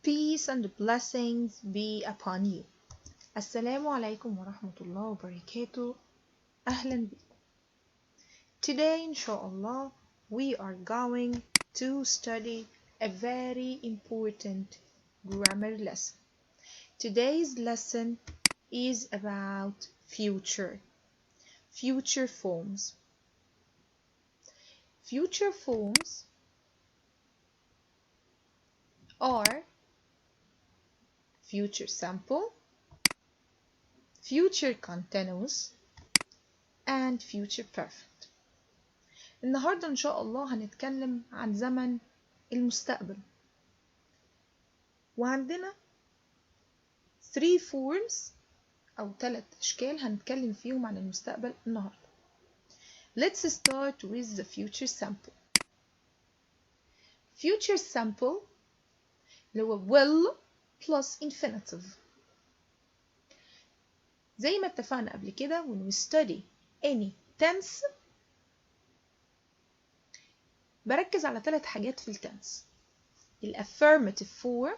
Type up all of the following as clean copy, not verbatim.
Peace and blessings be upon you. Assalamu alaikum wa rahmatullahi wa barakatuh. Ahlan bikum. Today, inshallah, we are going to study a very important grammar lesson. Today's lesson is about future forms. Future forms are future simple, future continuous, and future perfect. النهاردة إن شاء الله هنتكلم عن زمن المستقبل، وعندنا 3 forms أو 3 أشكال هنتكلم فيهم عن المستقبل النهاردة. Let's start with the future simple. Future simple اللي هو will plus infinitive. زي ما اتفقنا قبل كده when we study any tense بركز على 3 حاجات في التنس: affirmative form,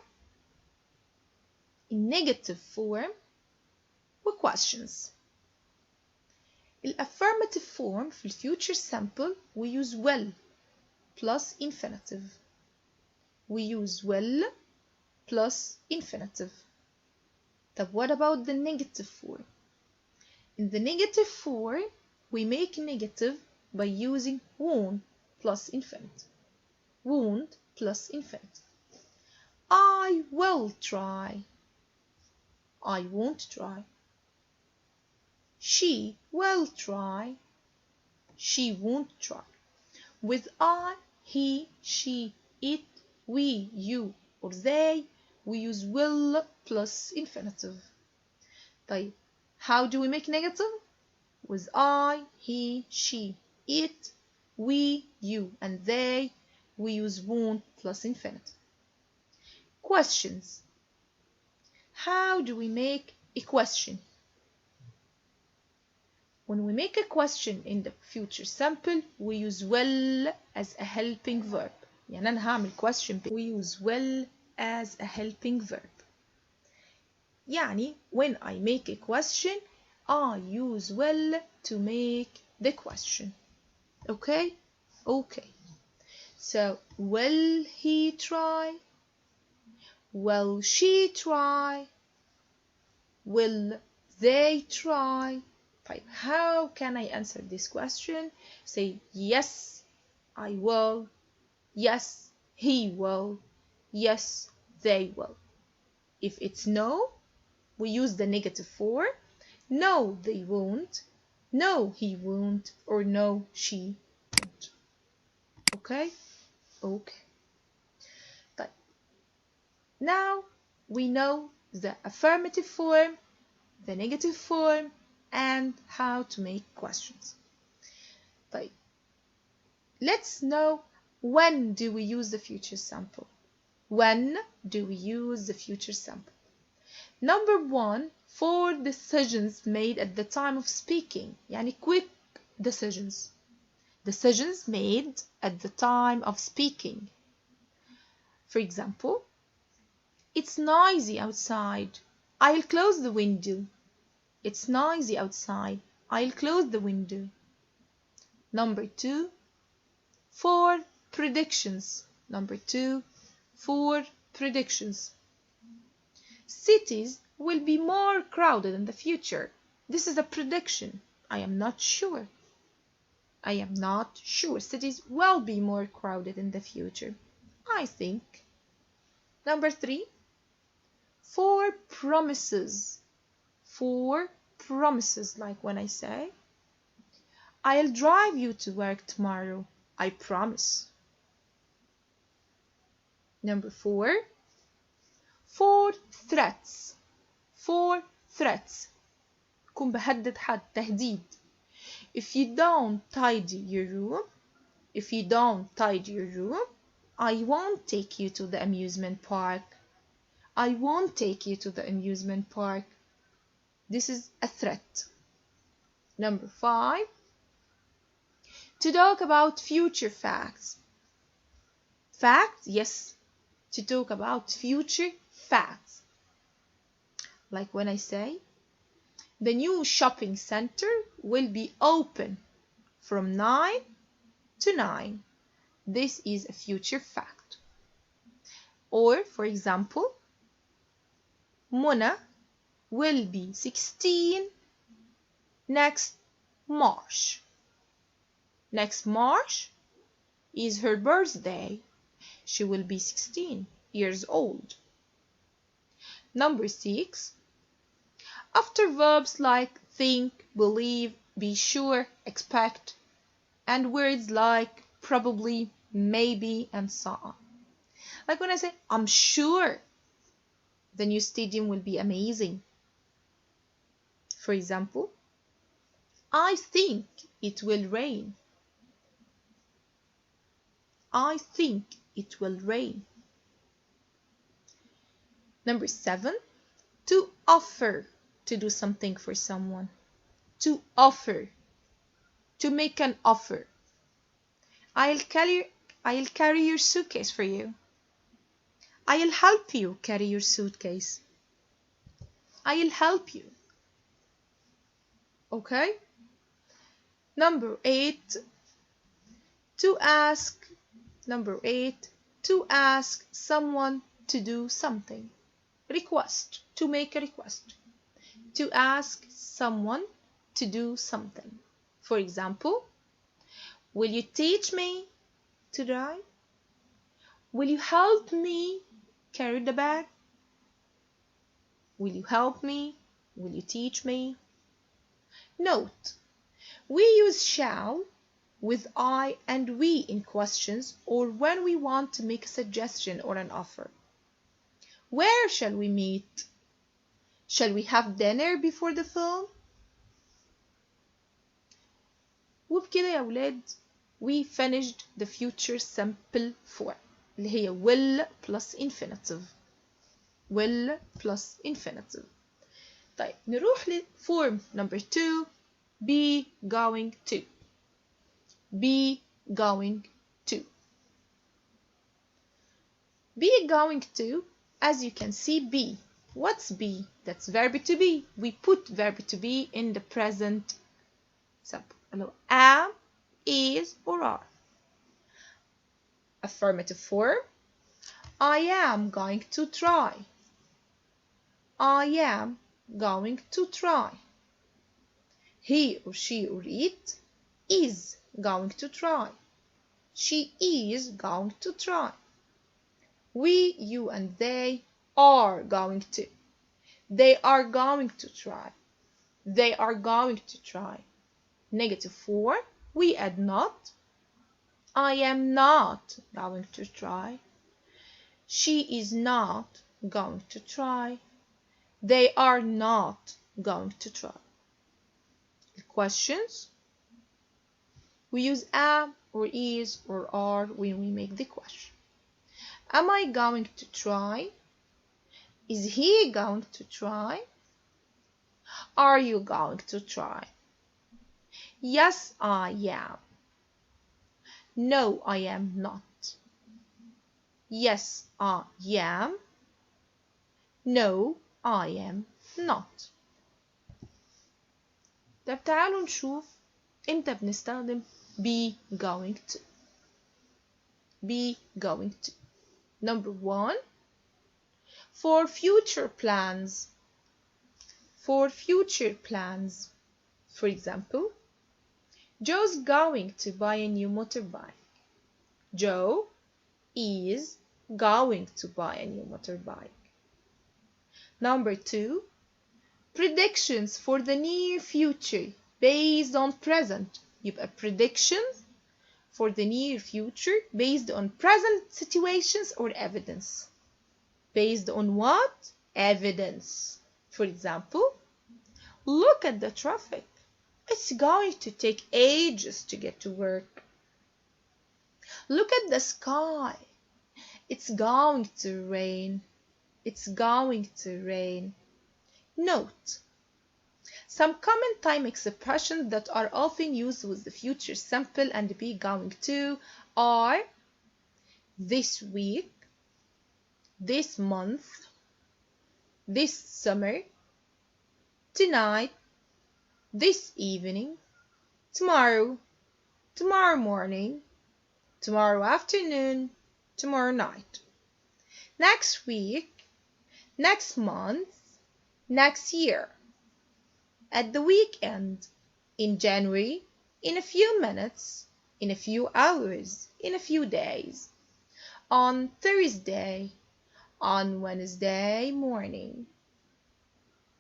negative form, و questions. affirmative form في future simple we use will plus infinitive. We use will plus infinitive. طب what about the negative form? In the negative form, we make negative by using won't plus infinitive. Won't plus infinitive. I will try. I won't try. She will try. She won't try. With I, he, she, it, we, you, or they, we use will plus infinitive. طيب, how do we make negative? With I, he, she, it, we, you, and they, we use won't plus infinitive. Questions. How do we make a question? When we make a question in the future simple, we use will as a helping verb. يعني أنا هعمل question, we use will as a helping verb. يعني when I make a question, I use will to make the question. Okay? Okay. So, will he try? Will she try? Will they try? طيب, how can I answer this question? Say, yes, I will. Yes, he will. Yes, they will. If it's no, we use the negative form. No, they won't. No, he won't. Or no, she won't. Okay? Okay. طيب. Now we know the affirmative form, the negative form, and how to make questions. طيب. Let's know when do we use the future simple. When do we use the future simple? Number 1, for decisions made at the time of speaking. يعني quick decisions. Decisions made at the time of speaking. For example, it's noisy outside. I'll close the window. It's noisy outside. I'll close the window. Number 2, for predictions. Number 2, for predictions. Cities will be more crowded in the future. This is a prediction. I am not sure. I am not sure. Cities will be more crowded in the future. I think. Number 3, for promises. For promises, like when I say, I'll drive you to work tomorrow. I promise. Number 4, for threats. For threats. كن بهدد حد, تهديد. If you don't tidy your room, I won't take you to the amusement park. I won't take you to the amusement park. This is a threat. Number 5, to talk about future facts. Facts, yes, to talk about future facts. Like when I say, the new shopping center will be open from 9 to 9. This is a future fact. Or, for example, Mona will be 16 next March. Next March is her birthday. She will be 16 years old. Number 6. After verbs like think, believe, be sure, expect, and words like probably, maybe, and so on. Like when I say, I'm sure the new stadium will be amazing. For example, I think it will rain. I think it will rain. Number 7, to offer to do something for someone. To offer, to make an offer. I'll carry your suitcase for you. I'll help you carry your suitcase. I'll help you. Okay? Number 8, to ask someone to do something. Request, to make a request. To ask someone to do something. For example, will you teach me to drive? Will you help me carry the bag? Will you help me? Will you teach me? Note, we use shall with I and we in questions or when we want to make a suggestion or an offer. Where shall we meet? Shall we have dinner before the film? وبكده يا ولاد we finished the future simple form اللي هي will plus infinitive. will plus infinitive. طيب نروح لform number 2 be going to. Be going to. Be going to, as you can see, be. What's be? That's verb to be. We put verb to be in the present simple. Am, is, or are. Affirmative form. I am going to try. I am going to try. He or she or it is going to try. She is going to try. We, you, and they are going to. They are going to try. They are going to try. Negative form, we add not. I am not going to try. She is not going to try. They are not going to try. Questions. We use am or is or are when we make the question. Am I going to try? Is he going to try? Are you going to try? Yes, I am. No, I am not. Yes, I am. No, I am not. طب تعالوا نشوف امتى بنستخدم be going to. Be going to. Number 1, for future plans. For future plans. For example, Joe's going to buy a new motorbike. Joe is going to buy a new motorbike. Number 2, predictions for the near future based on present. يبقى predictions for the near future based on present situations or evidence. Based on what? Evidence. For example, look at the traffic. It's going to take ages to get to work. Look at the sky. It's going to rain. It's going to rain. Note, some common time expressions that are often used with the future simple and be going to are this week, this month, this summer, tonight, this evening, tomorrow, tomorrow morning, tomorrow afternoon, tomorrow night, next week, next month, next year, at the weekend, in January, in a few minutes, in a few hours, in a few days, on Thursday, on Wednesday morning.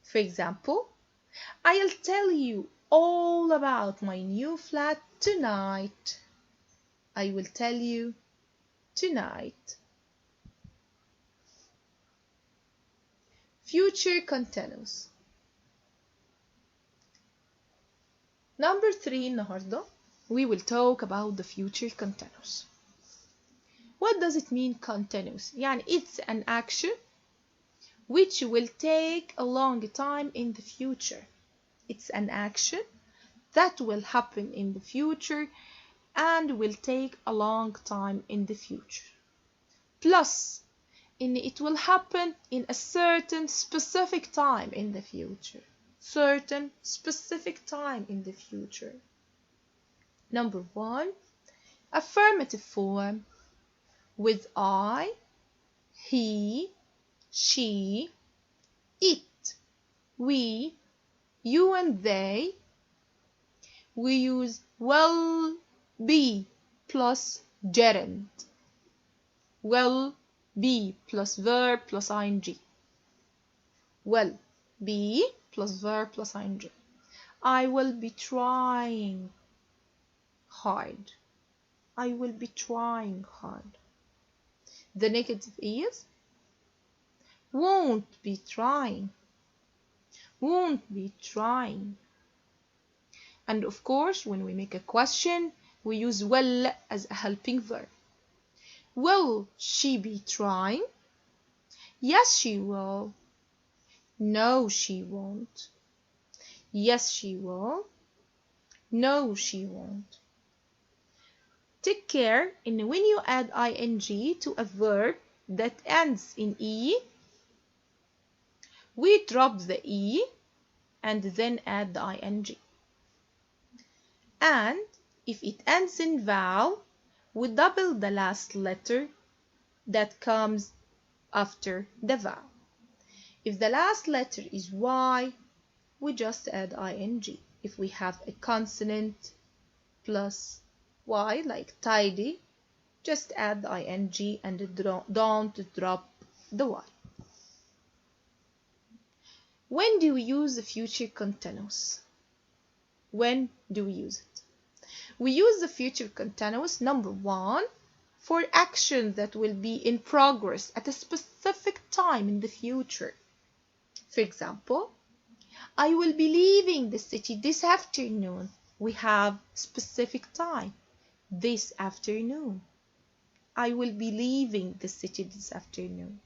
For example, I'll tell you all about my new flat tonight. I will tell you tonight. Future continuous. Number 3 النهاردة we will talk about the future continuous. What does it mean continuous? يعني it's an action which will take a long time in the future. It's an action that will happen in the future and will take a long time in the future. Plus, it will happen in a certain specific time in the future. Certain specific time in the future. Number 1, affirmative form with I, he, she, it, we, you and they. We use will be plus gerund. Will be plus verb plus ing. Will be plus verb plus ing. I will be trying hard. I will be trying hard. The negative is won't be trying. Won't be trying. And of course, when we make a question, we use will as a helping verb. Will she be trying? Yes, she will. No, she won't. Yes, she will. No, she won't. Take care in when you add ing to a verb that ends in e, we drop the e and then add the ing. And if it ends in vowel, we double the last letter that comes after the vowel. If the last letter is y, we just add ing. If we have a consonant plus y, like tidy, just add the ing and don't drop the y. When do we use the future continuous? When do we use it? We use the future continuous, number 1, for action that will be in progress at a specific time in the future. For example, I will be leaving the city this afternoon. We have specific time, this afternoon. I will be leaving the city this afternoon.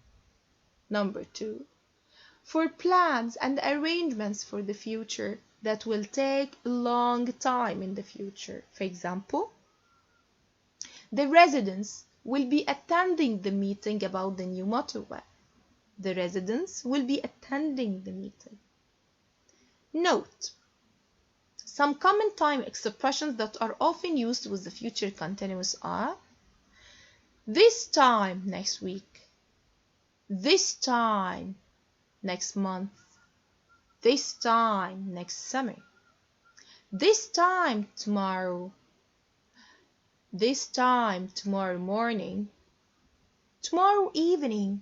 Number 2, for plans and arrangements for the future that will take a long time in the future. For example, the residents will be attending the meeting about the new motorway. The residents will be attending the meeting. Note, some common time expressions that are often used with the future continuous are this time next week, this time next month, this time next summer, this time tomorrow, this time tomorrow morning, tomorrow evening,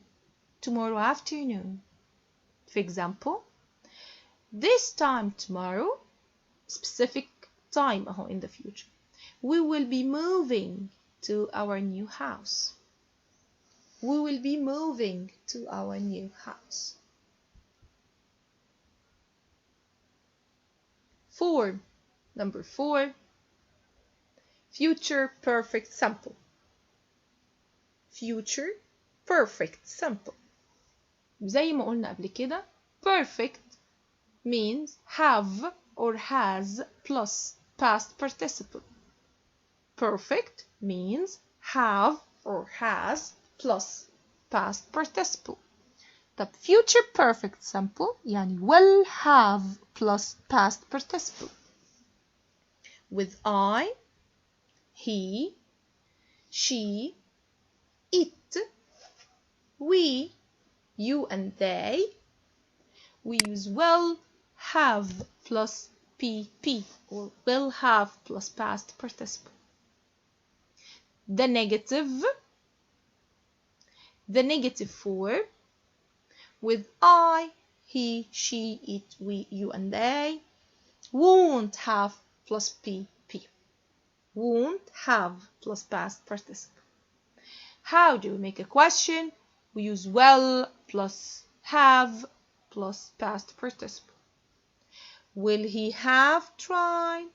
tomorrow afternoon. For example, this time tomorrow, specific time in the future, we will be moving to our new house. We will be moving to our new house. Form number 4, future perfect simple. Future perfect simple. زي ما قلنا قبل كده, perfect means have or has plus past participle. Perfect means have or has plus past participle. طب future perfect simple يعني will have plus past participle with I, he, she, it, we, you and they. We use will have plus PP or will have plus past participle. The negative form with I, he, she, it, we, you and they. Won't have plus PP. Won't have plus past participle. How do we make a question? We use will plus have plus past participle. Will he have tried?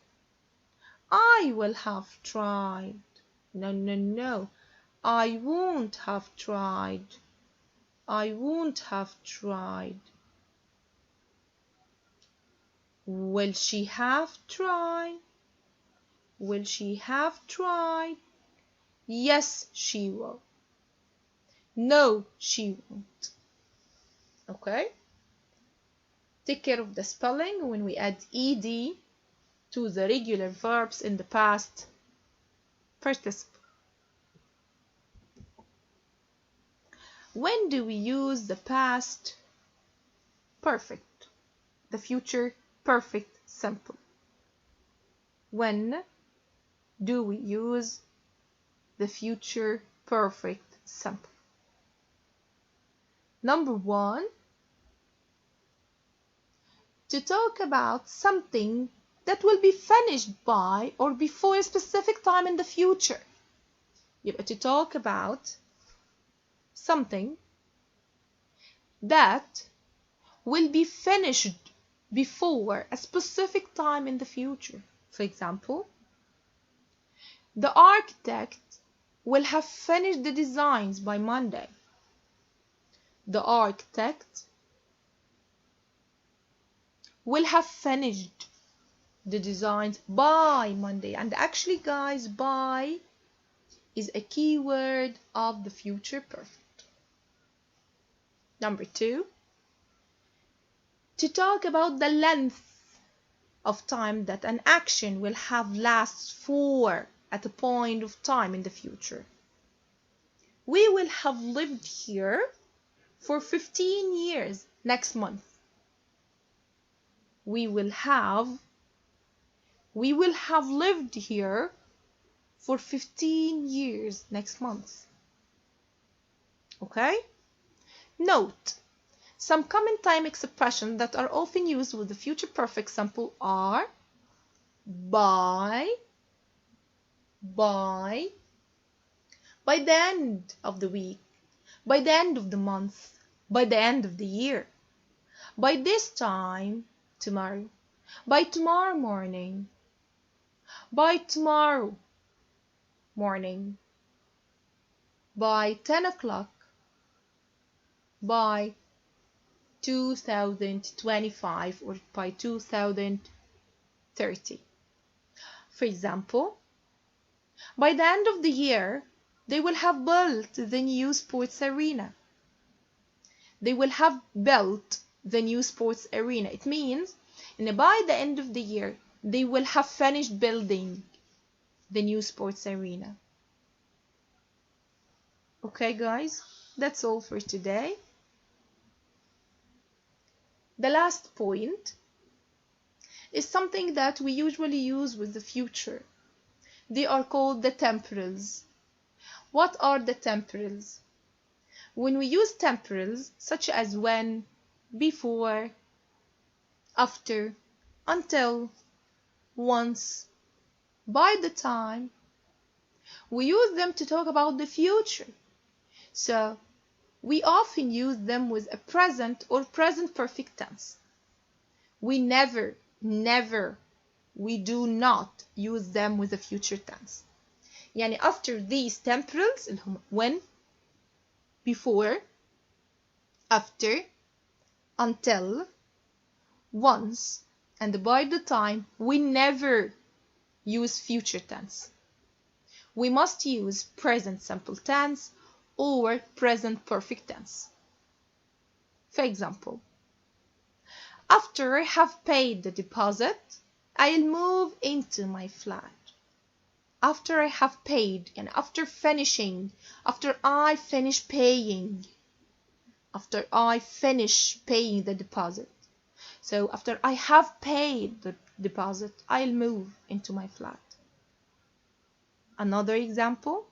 I will have tried. No. I won't have tried. I won't have tried. Will she have tried? Will she have tried? Yes, she will. No, she won't. Okay? Take care of the spelling when we add ed to the regular verbs in the past participle. When do we use the past perfect, the future perfect simple? When do we use the future perfect simple? Number 1, to talk about something that will be finished by or before a specific time in the future. يبقى to talk about something that will be finished before a specific time in the future. For example, the architect will have finished the designs by Monday. The architect will have finished the designs by Monday. And actually, guys, by is a key word of the future perfect. Number 2, to talk about the length of time that an action will have lasts for at a point of time in the future. We will have lived here for 15 years next month. We will have lived here for 15 years next month. Okay? Note, some common time expressions that are often used with the future perfect simple are by the end of the week, by the end of the month, by the end of the year, by this time tomorrow, by tomorrow morning, by tomorrow morning, by 10 o'clock, by 2025 or by 2030. For example, by the end of the year, they will have built the new sports arena. They will have built the new sports arena. It means, by the end of the year, they will have finished building the new sports arena. Okay, guys, that's all for today. The last point is something that we usually use with the future. They are called the temporals. What are the temporals? When we use temporals, such as when, before, after, until, once, by the time, we use them to talk about the future. So, we often use them with a present or present perfect tense. We we do not use them with a future tense. يعني after these temporals اللي هم when, before, after, until, once, and by the time, we never use future tense. We must use present simple tense or present perfect tense. For example, after I have paid the deposit, I'll move into my flat. After I have paid, and after I finish paying. After I finish paying the deposit. So after I have paid the deposit, I'll move into my flat. Another example,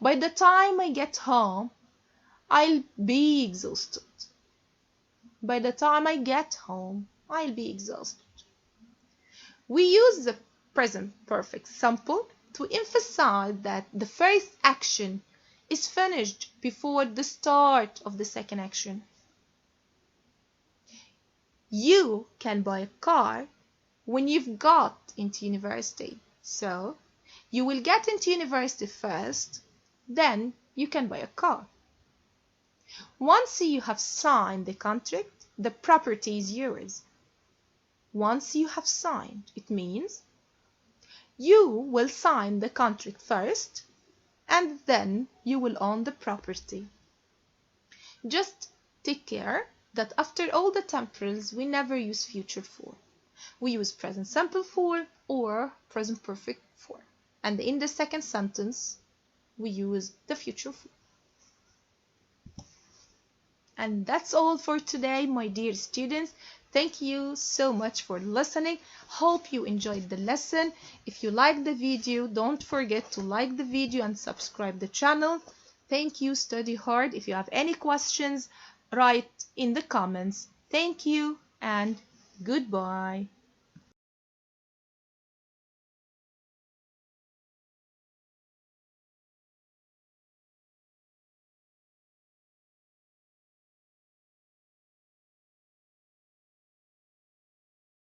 by the time I get home, I'll be exhausted. By the time I get home, I'll be exhausted. We use the present perfect simple to emphasize that the first action is finished before the start of the second action. You can buy a car when you've got into university. So, you will get into university first, then you can buy a car. Once you have signed the contract, the property is yours. Once you have signed, it means you will sign the contract first, and then you will own the property. Just take care that after all the temporals, we never use future form. We use present simple form or present perfect form. And in the second sentence, we use the future form. And that's all for today, my dear students. Thank you so much for listening. Hope you enjoyed the lesson. If you liked the video, don't forget to like the video and subscribe the channel. Thank you. Study hard. If you have any questions, write in the comments. Thank you and goodbye.